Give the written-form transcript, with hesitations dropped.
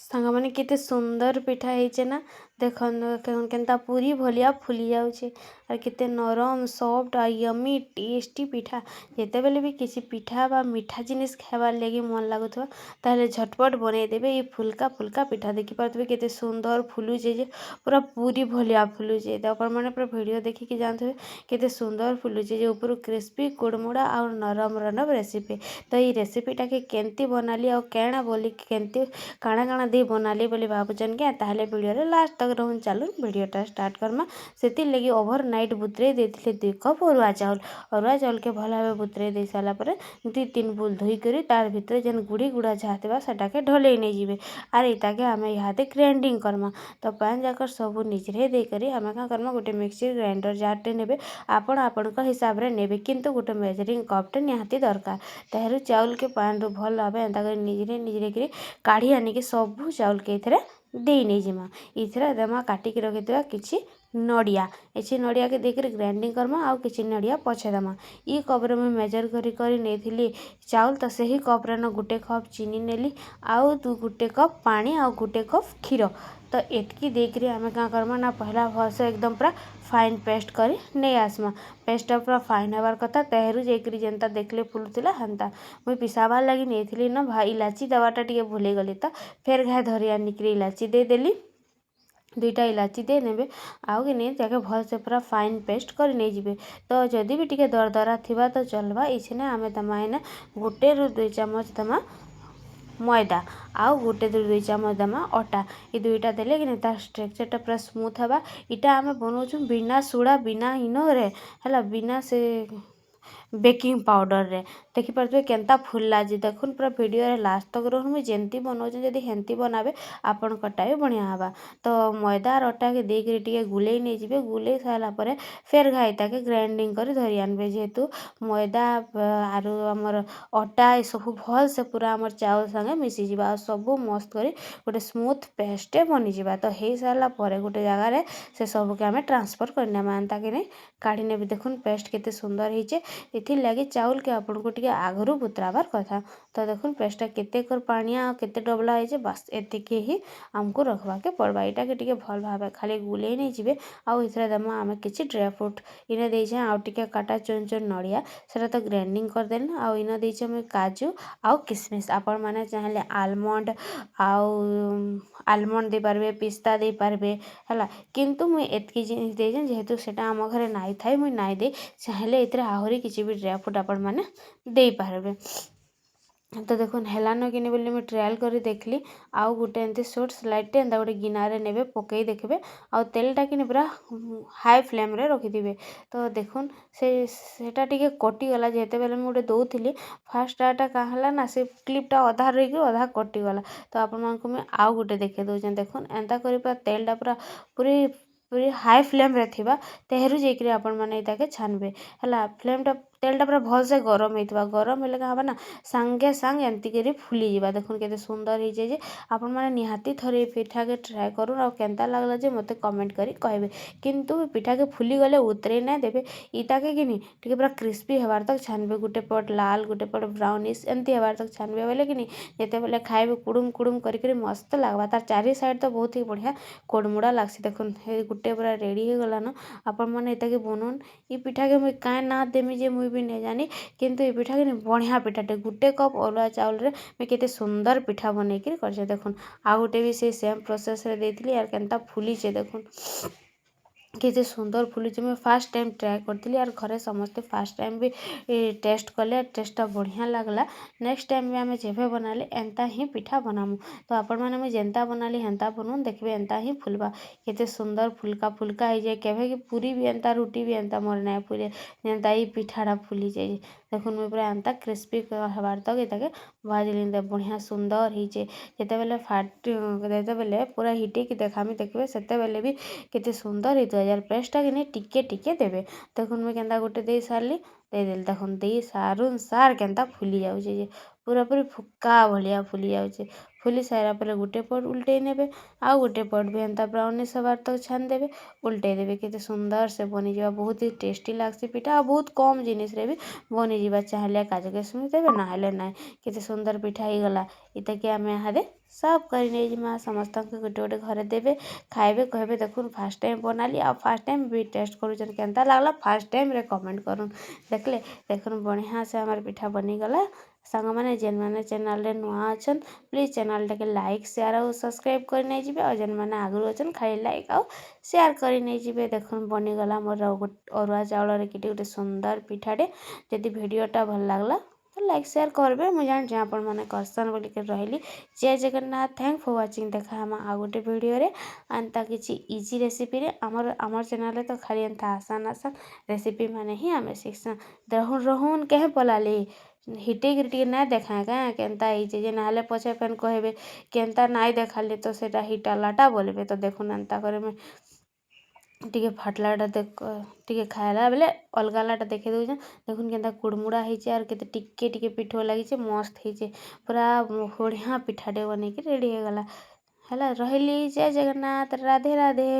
ସାଙ୍ଗମାନେ କେତେ ସୁନ୍ଦର ପିଠା ହେଇଛେ ନା ଦେଖନ୍ତୁ କେନ୍ତା ପୁରୀ ଭଲିଆ ଫୁଲି ଯାଉଛି আর କେତେ ନରମ ସଫ୍ଟ ଆଉ ୟମି ଟେଷ୍ଟି ପିଠା ଯେତେବେଳେ ବି କିଛି ପିଠା ବା ମିଠା ଜିନିଷ ଖାଇବାର ଲାଗି ମନ ଲାଗୁଥିବ ତାହେଲେ ଝଟପଟ ବନେଇଦେବେ এই ফুলকা ফুলকা পিঠା ଦେଖିପାରୁଥିବେ କେତେ ସୁନ୍ଦର ଫୁଲୁଛେ ଯେ ପୁରା ପୁରୀ ଭଲିଆ ଫୁଲୁଛେ ତ ଆପଣମାନେ ପୁରା ଭିଡ଼ିଓ ଦେଖିକି ଜାଣିଥିବେ କେତେ ସୁନ୍ଦର ଫୁଲୁଛେ ଯେ ଉପରୁ କ୍ରିସ୍ପି କୁଡ଼ମୁଡ଼ା ଆଉ ନରମ ନରମ ରେସିପି ତ এই ରେସିପିଟାକେ କେମିତି ବନାଲି ଆଉ କେଣା ବୋଲି କେମିତି କାଣା କାଣା ଦେଇ ବନାଲି ବୋଲି ଭାବୁଛନ୍ કે ତାହେଲେ ଭିଡ଼ିଓରେ ଲାଷ୍ଟ ତକ ରହୁନ୍ ଚାଲୁନ୍ ଭିଡ଼ିଓଟା ଷ୍ଟାର୍ଟ କର୍ମା ସେଥିର୍ ଲାଗି ଓଭର ନାଇଟ୍ ବୁତରେଇ ଦେଇଥିଲେ 2 କପ୍ ଅରୁଆ ଚାଉଳକେ ଭଲ ଭାବେ ବୁତରେଇ ଦେଇ ସାରିଲା ପରେ 2-3 ବୁଲ ଧୋଇକରି ତାর ভিতরে যেন গুড়ি গুড়া যাহা थिबा সেটাকে ঢলেই নেইଯିବେ আর এটাকে ଆମେ ইহাদে গ্রাইন্ডিং কর্মা তো পান যাকর ସବୁ ନିଜରେ ଦେଇକରି ଆମେ କାଁ କର୍ମା ଗୋଟେ ମିକ୍ସର ଗ୍ରାଇଣ୍ଡର ଜାରଟେ ନେବେ ଆପଣ ଆପଣଙ୍କ ହିସାବରେ ନେବେ କିନ୍ତୁ ଗୋଟେ ମେଜରିଂ କପ୍ଟେ ନିହାତି ଦରକାର ତାହେରୁ ଚାଉଳକେ ପାନରୁ ଭଲ ଭାବେ ଏନ୍ତା କରି ନିଜରେ କରି କାଢ଼ି ଆଣିକି ସବୁ ଚାଉଳକେ ଏଥିରେ ଦେଇ ନେଇଯିମା ଏଥିରେ ଦେମା କାଟିକି ରଖିଥିବା କିଛି ନଡ଼ିଆ ଏଛି ନଡ଼ିଆକେ ଦେଇକରି ଗ୍ରାଇଣ୍ଡିଂ କର୍ମା ଆଉ କିଛି ନଡ଼ିଆ ପଛେ ଦେମା ଇ କପ୍ରେ ମୁଇଁ ମେଜର କରି ନେଇଥିଲି ଚାଉଳ ତ ସେହି କପ୍ରେ ନ ଗୋଟେ କପ୍ ଚିନି ନେଲି ଆଉ ଗୋଟେ କପ୍ ପାଣି ଆଉ ଗୋଟେ କପ୍ କ୍ଷୀର ତ ଏତକି ଦେଇକରି ଆମେ କାଁ କର୍ମା ନା ପहला भलसे एकदम पूरा फाइन पेस्ट करी नहीं आसमा पेस्टटा पूरा फाइन हबार कथा तहरू जाकरी जेनता देखले फुलुला हेन्ता मुई पिसाबार लगी नहीं ना भाई इलाची दवाटा टे भूल गली तो फेर घाए धरी आनिकरी इलाची देदेली 2टा इलाची दे नेबे आउ कि नहीं ताके भलसे पूरा फाइन पेस्ट कर नहीं जिबे तो जदि भी टिके दरदरा थिबा तो चलबा इछने आमे तमा एने 1-2 चामच तमा मैदा आउ 1-2 चामच दमा अटा ये 2टा देले कि तार स्ट्रक्चरटा पूरा स्मूथ हवा इटा आमे बनाउछु बिना सोडा बिना इनो रे हला बिना से बेकिंग पाउडर रे देखि पारथबे केनता फुल्ला जे देखुन पूरा वीडियो रे लास्ट तक रहन मुई जेंती बनाउछु जदि हेंती बनाबे आपन कटा भी बढ़िया हवा तो मैदा और अटा के दे के टिके गुलेई नहीं जिबे गुलेई साला परे फेर घाईता के ग्राइंडिंग कर धरि आनबे जेहेतु मैदा आरु हमर अटा ए सब भल से पूरा हमर चावल संगे मिसी जिबा सब मस्त करी गोटे स्मूथ पेस्ट बनी जिबा तो हे साला परे गोटे जगह रे से सब के हमें ट्रांसफर करना मानता कि नहीं काढ़ी ने भी देखुन पेस्ट केते सुंदर हिचे इथिर लगे चाउल के आपन को टिके आगरू बुतराबार कथा तो देखुन पेस्टा केते कर पानिया केते डबला है बस एतिके ही हमको रखवा के पड़वा एटा के टिके भल भाबे खाली गुले नहीं जिबे आउ इथरा दमा आमे किछि ड्राई फ्रूट इने देइ छै आउ टिके काटा चोन चोन नड़िया सेटा तो ग्राइंडिंग कर देन आउ इने देइ छै काजू आउ किशमिश आपण माने चाहले आलमंड आउ आलमंड दे पारबे पिस्ता दे पारबे हला किंतु मुई एतकी जिनिस देइ छै जेहेतु सेटा हम घरे नाइ थाई मुई नाइ दे चाहले इतरे आहुरी किछि भी ड्राई फ्रूट आपण माने देइ पारबे तो देखुन हेलानो कि बोली मुझे ट्रायल कर देखली आउ गोटे एमती छोट स्लाइडटे एंता गोटे गिनारे नेबे पकई देखबे आउ तेलटा कि पूरा हाई फ्लेम रे रखिदिबे तो देखुन सेटा टिके कटिगला जेते बेले मुझे दौली फास्ट आटा कहाँ हला ना से क्लिपटा अधा रही अधा कटिगला तो आपण मानक मुझे आउ गोटे देखे दौचे देखुन एंता करी पूरा तेलटा पूरा पूरी पूरी हाई फ्लेम रे थिबा तेहरू जेकरी आपण माने इताके छानबे हला फ्लेमटा तेलटा पूरा भल से गरम हेतबा गरम हेले का हबा ना संगे संग एमती करी फुली जिबा देखुन केते सुंदर हे जे आपण माने निहाती थरे पिठा के ट्राई करूँ और केनता लागला जे मते कमेंट करी कहबे किंतु पिठा के फुली गले उतरे ना देबे इताके किनी टिके पूरा क्रिस्पी हेबार तक छानबे गोटे पट लाल गोटे पट ब्राउनिश एमती हेबार तक छानबे बोले किनी जेते बेले खाइबे कुडुम कुडुम करी करी मस्त लागबा तार चारि साइड तो बहुत ही बढ़िया कोडमुड़ा लागसी देखुन हे गुटे पूरा रेडी हे गला न आपण माने इताके बनोन ई पिठा के मुई काहे ना देमी जे मुई भी नहीं जानी किंतु ये पिठा के बढ़िया पिठाटे गुटे कप अरुआ चाउल रे मैं केते सुंदर पिठा बनै कर करछे देखुन आ गोटे भी से सेम प्रोसेस रे देइथिली यार केनता फुली छे देखुन केते सुंदर फुलुचे मैं फास्ट टाइम ट्राए करथिली यार घरे समस्ते फास्ट टाइम भी टेस्ट कले टेस्टटा बढ़िया लागला नेक्स्ट टाइम भी आमे जेबे बनाले एंता ही पिठा बनामु तो आपण माने मैं जेंता बनाली हेंता बनून देखबे एंता ही फुलबा केते सुंदर फुलका फुलका हे जाय केबे कि पूरी भी एंता रोटी भी एंता मोर नाय फुले जेंता ई पिठाटा फुली जाय देखुन मैं पूरा एंता क्रिस्पी हबार तक एताके भाजली बढ़िया सुंदर हिचे जेते बेले फाट जेते बेले पूरा हिटे कि देखामी देखबे सेते बेले भी केते सुंदर हेतो यार पेस्टटा कि टिके टिके देबे देखुन मैं केनता गोटे दे सारली देदेली देखुन दे सारुन सार केनता फुली जाउचे जे पूरा पूरी फुक्का भलिया फुली जाउचे फुली सारा पर गुटे पट उल्टे नेबे आउ गुटे पट भी एंता ब्राउनिश हबार तक छान देबे उल्टे देबे केते सुंदर से बनी जावा बहुत ही टेस्टी लागसी पिठा बहुत कम जिनिस रे भी बनी जावा चाहले काजू किशमिश देबे नहेले ना केते सुंदर पिठा ही गला इतके आमे हादे सब करी नै जिमा समस्त के गुटे गुटे घरे देबे खाइबे कहबे देखुन फास्ट टाइम बनाली आ फास्ट टाइम भी टेस्ट करूछन केनता लागला फास्ट टाइम रे कमेंट करूँ देखले देखुन बढ़िया से हमार पिठा बनी गला सांग माने जेन माने चैनल रे नुआ अछन प्लीज चैनल टाके लाइक शेयर और सब्सक्राइब कर नै जिबे और जेन माने आगु अछन खाली लाइक और शेयर कर नै जिबे देखुन बनी गला मोर अरुआ चाउल रे किटे गुटे सुंदर पिठाटे जदि वीडियोटा भल लागला तो लाइक शेयर करबे मुझे जान जे आपण माने करसन बोली के रहली जय जगन्नाथ थैंक फॉर वाचिंग देखा हम आ गोटे वीडियो रे अंता किछि इजी रेसिपी रे हमर चैनल रे तो खाली अंता आसान आसान रेसिपी माने ही हमें शिक्षण रहून रहून कहे पलाली हिटे गिरटी ना देखा क्या केनता ହେଇचे जे नाले पछे फेन कहबे केनता नाई देखाली तो सेटा हिटा लाटा बोलबे तो देखुन अंता करे में टिके फाटलाटा देख टिके खाइला बेले अलगालाटा देखे दउछन देखुन केनता कुड़मुड़ा ହେଇचे आर केते टिके टिके पिठो लागिचे मस्त ହେଇचे पूरा बढ़िया पिठाटे बनेके रेडी हो गला हला रहली जय जगन्नाथ राधे राधे।